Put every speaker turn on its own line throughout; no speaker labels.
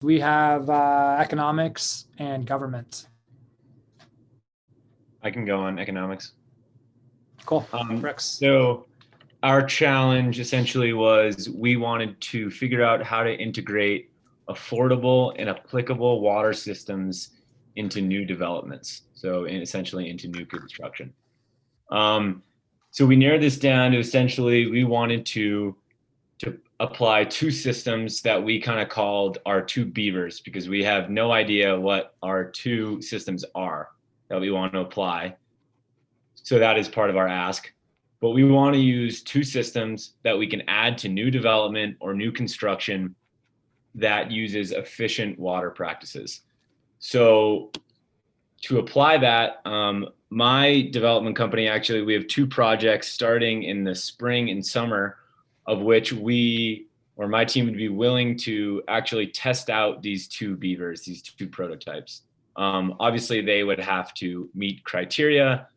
we have economics and government.
I can go on economics.
Cool. Brooks.
So our challenge essentially was we wanted to figure out how to integrate affordable and applicable water systems into new developments. So essentially into new construction. So we narrowed this down to essentially we wanted to apply two systems that we kind of called our two beavers, because we have no idea what our two systems are that we want to apply. So that is part of our ask. But we want to use two systems that we can add to new development or new construction that uses efficient water practices. So to apply that, my development company, actually, we have two projects starting in the spring and summer, of which we, or my team, would be willing to actually test out these two beavers, these two prototypes. Obviously, they would have to meet criteria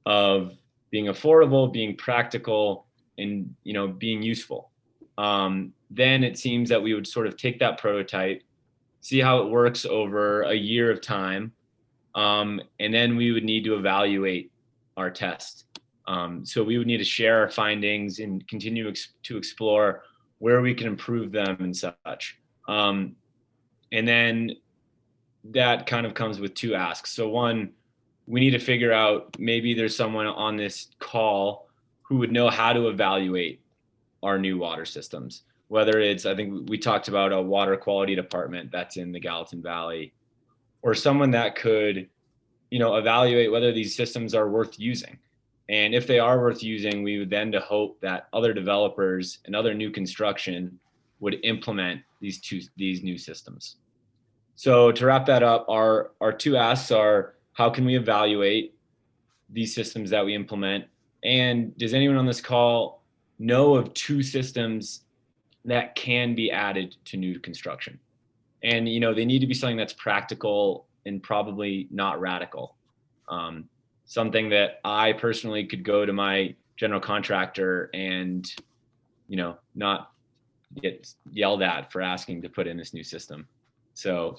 of being affordable, being practical, and being useful. Then it seems that we would sort of take that prototype, see how it works over a year of time, and then we would need to evaluate our test. So we would need to share our findings and continue to explore where we can improve them and such. And then that kind of comes with two asks. So one, we need to figure out, maybe there's someone on this call who would know how to evaluate our new water systems. Whether it's, I think we talked about a water quality department that's in the Gallatin Valley, or someone that could, evaluate whether these systems are worth using. And if they are worth using, we would then to hope that other developers and other new construction would implement these new systems. So to wrap that up, our two asks are, how can we evaluate these systems that we implement? And does anyone on this call know of two systems that can be added to new construction? And, they need to be something that's practical and probably not radical. Something that I personally could go to my general contractor and, not get yelled at for asking to put in this new system. So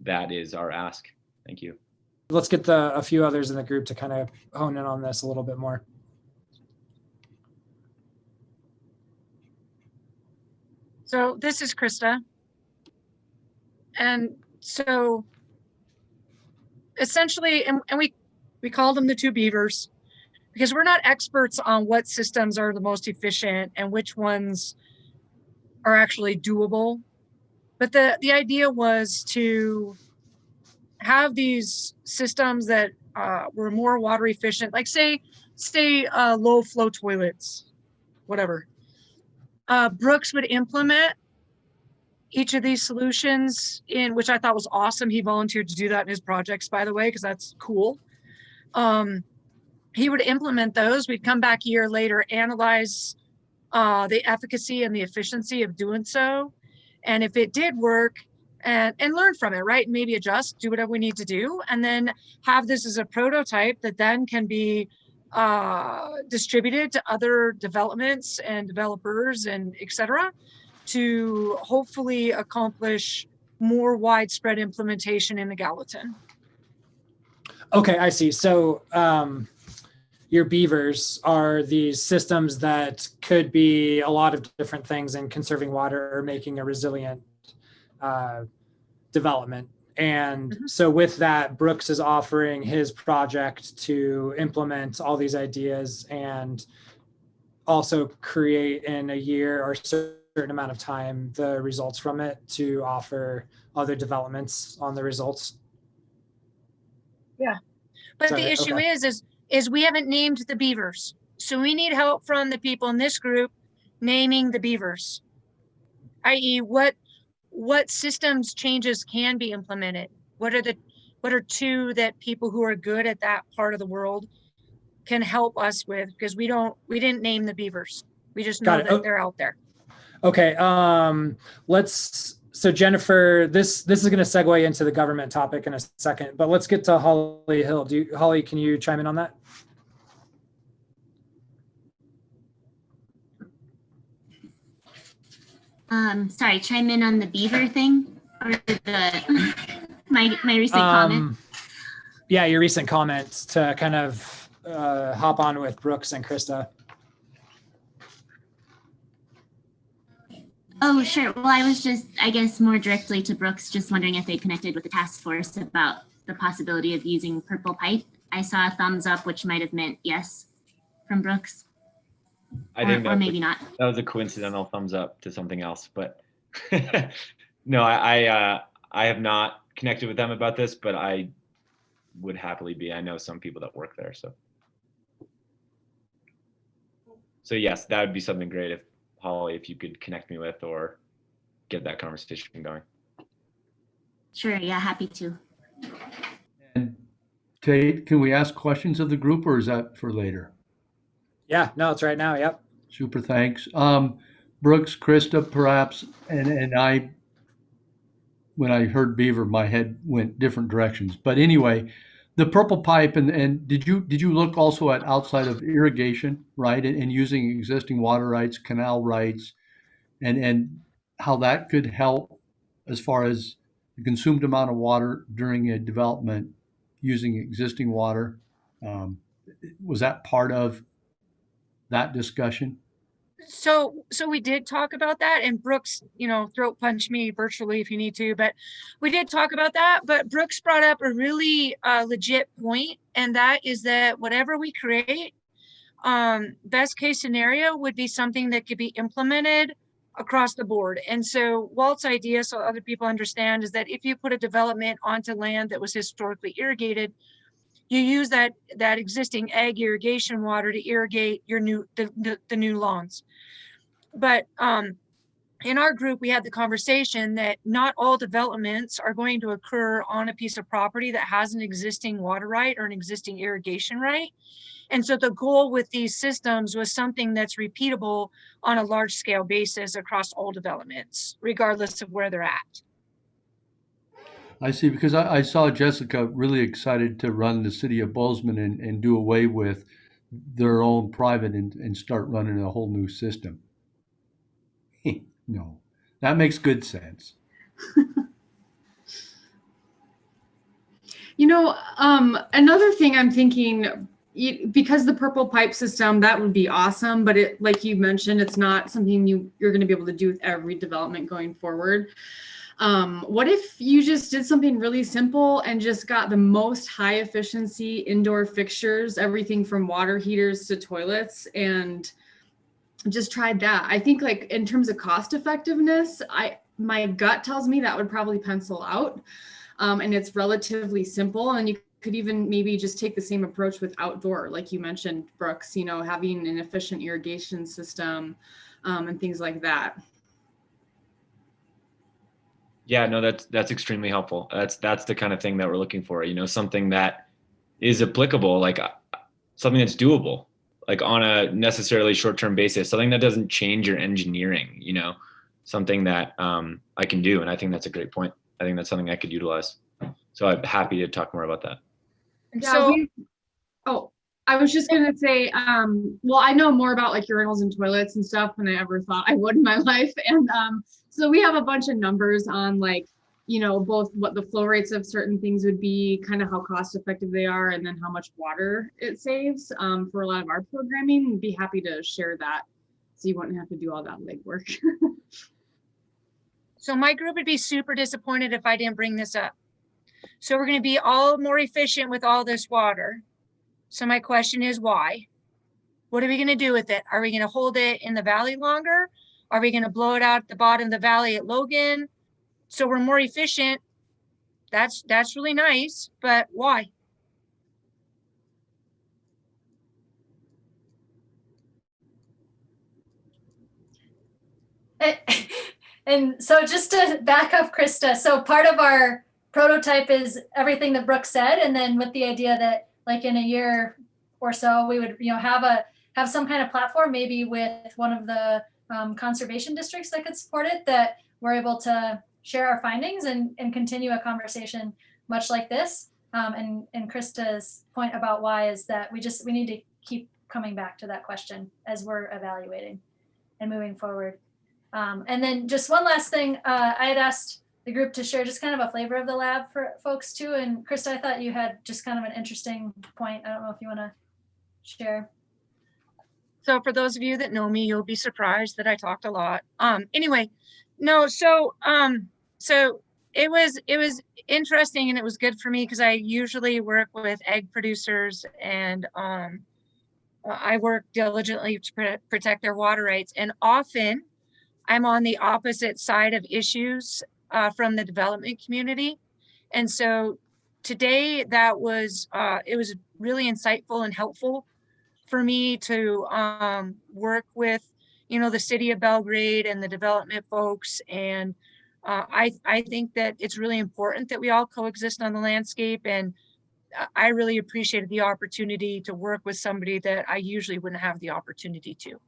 that is our ask. Thank you.
Let's get a few others in the group to kind of hone in on this a little bit more.
So this is Krista. And so essentially, and we called them the two beavers because we're not experts on what systems are the most efficient and which ones are actually doable. But the idea was to have these systems that were more water efficient, like say low flow toilets, whatever. Brooks would implement each of these solutions, in which I thought was awesome. He volunteered to do that in his projects, by the way, because that's cool. He would implement those. We'd come back a year later, analyze the efficacy and the efficiency of doing so. And if it did work, and learn from it, right? Maybe adjust, do whatever we need to do, and then have this as a prototype that then can be distributed to other developments and developers and et cetera, to hopefully accomplish more widespread implementation in the Gallatin.
Okay, I see. So your beavers are these systems that could be a lot of different things in conserving water or making a resilient development. And so with that, Brooks is offering his project to implement all these ideas and also create in a year or certain amount of time the results from it to offer other developments on the results.
Yeah, but the issue is we haven't named the beavers, so we need help from the people in this group naming the beavers, i.e. what systems changes can be implemented. What are two that people who are good at that part of the world can help us with, because we didn't name the beavers. We just know that they're out there.
Okay. So Jennifer, this is going to segue into the government topic in a second, but let's get to Holly Hill. Holly, can you chime in on that?
Sorry, chime in on the beaver thing? Or the my recent comment?
Yeah, your recent comments to kind of hop on with Brooks and Krista.
Oh, sure. Well, I was just, I guess, more directly to Brooks, just wondering if they connected with the task force about the possibility of using purple pipe. I saw a thumbs up, which might have meant yes from Brooks.
I think
or maybe not.
That was a coincidental thumbs up to something else, but no, I have not connected with them about this, but I would happily be. I know some people that work there, so yes, that would be something great if Holly, if you could connect me with or get that conversation going.
Sure, yeah, happy to.
And Tate, can we ask questions of the group or is that for later?
Yeah, no, it's right now. Yep.
Super, thanks. Brooks, Krista, perhaps, and I, when I heard beaver, my head went different directions. But anyway, the purple pipe and did you look also at outside of irrigation, right? And using existing water rights, canal rights, and how that could help as far as the consumed amount of water during a development using existing water. Was that part of that discussion?
So we did talk about that, and Brooks, throat punch me virtually if you need to, but we did talk about that. But Brooks brought up a really legit point, and that is that whatever we create, best case scenario would be something that could be implemented across the board. And so Walt's idea, so other people understand, is that if you put a development onto land that was historically irrigated, you use that existing ag irrigation water to irrigate your the new lawns. But in our group, we had the conversation that not all developments are going to occur on a piece of property that has an existing water right or an existing irrigation right. And so the goal with these systems was something that's repeatable on a large scale basis across all developments, regardless of where they're at.
I see, because I saw Jessica really excited to run the city of Bozeman and do away with their own private and start running a whole new system. No, that makes good sense.
Another thing I'm thinking, because the purple pipe system, that would be awesome, but it, like you mentioned, it's not something you're going to be able to do with every development going forward. What if you just did something really simple and just got the most high efficiency indoor fixtures, everything from water heaters to toilets, and just tried that? I think, like, in terms of cost effectiveness, my gut tells me that would probably pencil out. And it's relatively simple, and you could even maybe just take the same approach with outdoor, like you mentioned, Brooks, having an efficient irrigation system, and things like that.
Yeah, no, that's extremely helpful. That's the kind of thing that we're looking for, something that is applicable, like something that's doable, like on a necessarily short-term basis, something that doesn't change your engineering, something that I can do. And I think that's a great point. I think that's something I could utilize. So I'm happy to talk more about that.
Yeah, I was just going to say, well, I know more about like urinals and toilets and stuff than I ever thought I would in my life. And so we have a bunch of numbers on, like, both what the flow rates of certain things would be, kind of how cost effective they are, and then how much water it saves for a lot of our programming. We'd be happy to share that so you wouldn't have to do all that legwork.
So my group would be super disappointed if I didn't bring this up. So we're going to be all more efficient with all this water. So my question is, why? What are we going to do with it? Are we going to hold it in the valley longer? Are we going to blow it out at the bottom of the valley at Logan? So we're more efficient. That's really nice, but why?
And so just to back up Krista, so part of our prototype is everything that Brooke said, and then with the idea that, like, in a year or so, we would have some kind of platform, maybe with one of the conservation districts that could support it, that we're able to share our findings and continue a conversation much like this. And Krista's point about why is that we need to keep coming back to that question as we're evaluating and moving forward. And then just one last thing, I had asked the group to share just kind of a flavor of the lab for folks too. And Krista, I thought you had just kind of an interesting point. I don't know if you want to share.
So for those of you that know me, you'll be surprised that I talked a lot. Anyway, no, so it was interesting and it was good for me because I usually work with egg producers and I work diligently to protect their water rights. And often I'm on the opposite side of issues from the development community. And so today that was, it was really insightful and helpful for me to work with, the city of Belgrade and the development folks. And I think that it's really important that we all coexist on the landscape. And I really appreciated the opportunity to work with somebody that I usually wouldn't have the opportunity to.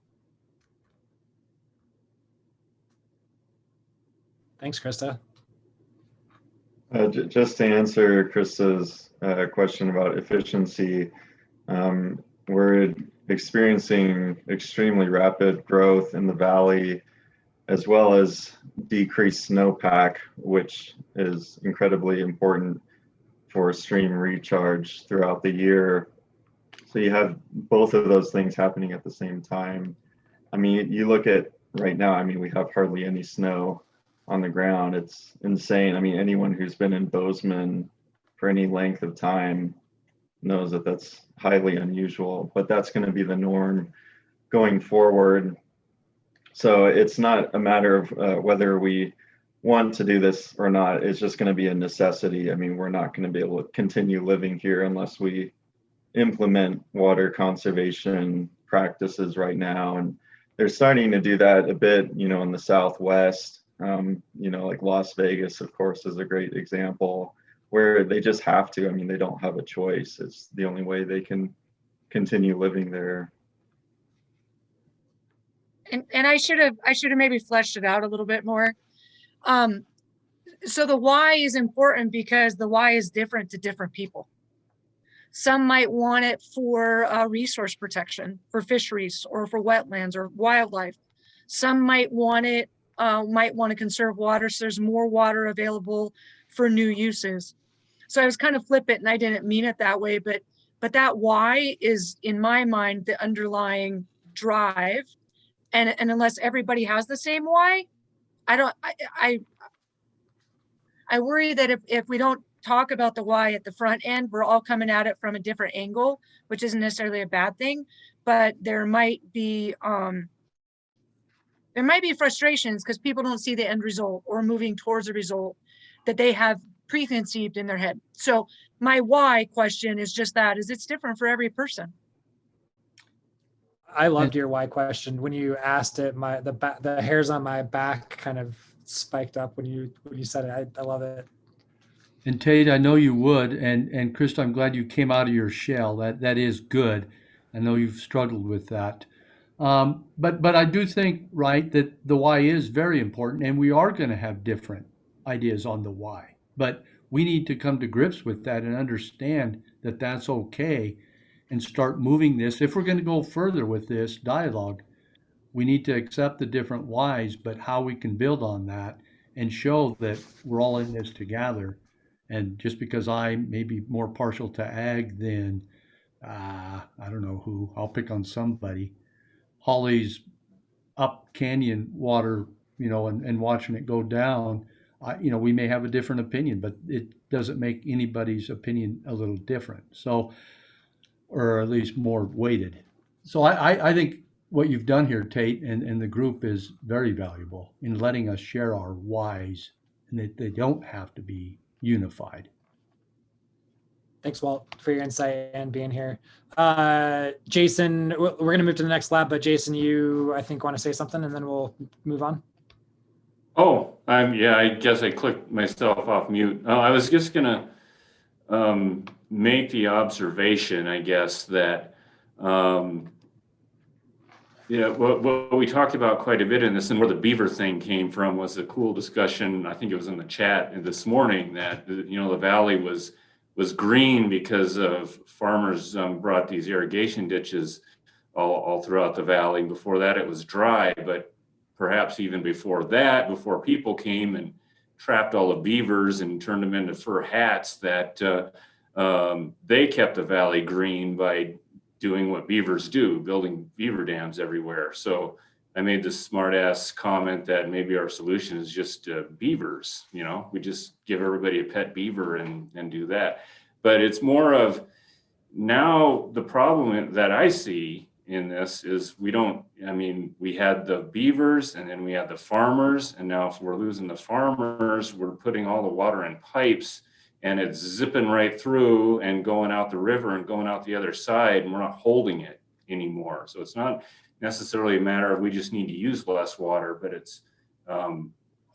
Thanks, Krista.
Just to answer Krista's question about efficiency, we're experiencing extremely rapid growth in the valley, as well as decreased snowpack, which is incredibly important for stream recharge throughout the year. So you have both of those things happening at the same time. I mean, you look at right now, I mean, we have hardly any snow on the ground. It's insane. I mean, anyone who's been in Bozeman for any length of time knows that that's highly unusual, but that's going to be the norm going forward. So it's not a matter of whether we want to do this or not. It's just going to be a necessity. I mean, we're not going to be able to continue living here unless we implement water conservation practices right now. And they're starting to do that a bit, in the Southwest. Like Las Vegas, of course, is a great example where they just have to. I mean, they don't have a choice. It's the only way they can continue living there.
And I should have maybe fleshed it out a little bit more. So the why is important because the why is different to different people. Some might want it for resource protection, for fisheries, or for wetlands or wildlife. Some might want it, might want to conserve water so there's more water available for new uses. So I was kind of flippant and I didn't mean it that way, but that why is, in my mind, the underlying drive. And unless everybody has the same why, I worry that if we don't talk about the why at the front end, we're all coming at it from a different angle, which isn't necessarily a bad thing, but there might be frustrations because people don't see the end result or moving towards a result that they have preconceived in their head. So my why question is just that, is it's different for every person.
I loved your why question. When you asked it, the hairs on my back kind of spiked up when you said it. I love it.
And Tate, I know you would, and Krista, I'm glad you came out of your shell. That is good. I know you've struggled with that. But I do think, right, that the why is very important, and we are going to have different ideas on the why. But we need to come to grips with that and understand that that's okay and start moving this. If we're going to go further with this dialogue, we need to accept the different whys, but how we can build on that and show that we're all in this together. And just because I may be more partial to ag than, I don't know who, I'll pick on somebody, Holly's up canyon water, and watching it go down, we may have a different opinion, but it doesn't make anybody's opinion a little different. So, or at least more weighted. So I think what you've done here, Tate, and the group is very valuable in letting us share our whys, and that they don't have to be unified.
Thanks, Walt, for your insight and being here. Jason, we're going to move to the next lab, but Jason, you, I think, want to say something and then we'll move on.
Oh, yeah, I guess I clicked myself off mute. I was just going to make the observation, I guess, that what we talked about quite a bit in this, and where the beaver thing came from, was a cool discussion. I think it was in the chat this morning that the valley was green because of farmers brought these irrigation ditches all throughout the valley. Before that, it was dry, but perhaps even before that, before people came and trapped all the beavers and turned them into fur hats, that they kept the valley green by doing what beavers do, building beaver dams everywhere. So I made this smart ass comment that maybe our solution is just beavers, you know, we just give everybody a pet beaver and do that. But it's more of, now the problem that I see in this is we had the beavers and then we had the farmers, and now if we're losing the farmers, we're putting all the water in pipes and it's zipping right through and going out the river and going out the other side, and we're not holding it anymore. So it's not necessarily a matter of we just need to use less water, but it's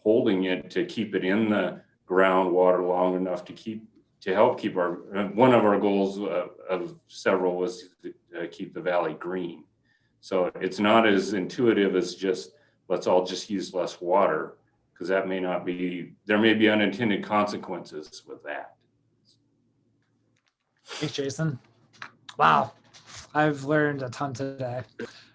holding it to keep it in the groundwater long enough to help keep our, one of our goals of several was to keep the valley green. So it's not as intuitive as just, let's all just use less water, because that may not be, there may be unintended consequences with that.
Thanks, Jason. Wow, I've learned a ton today.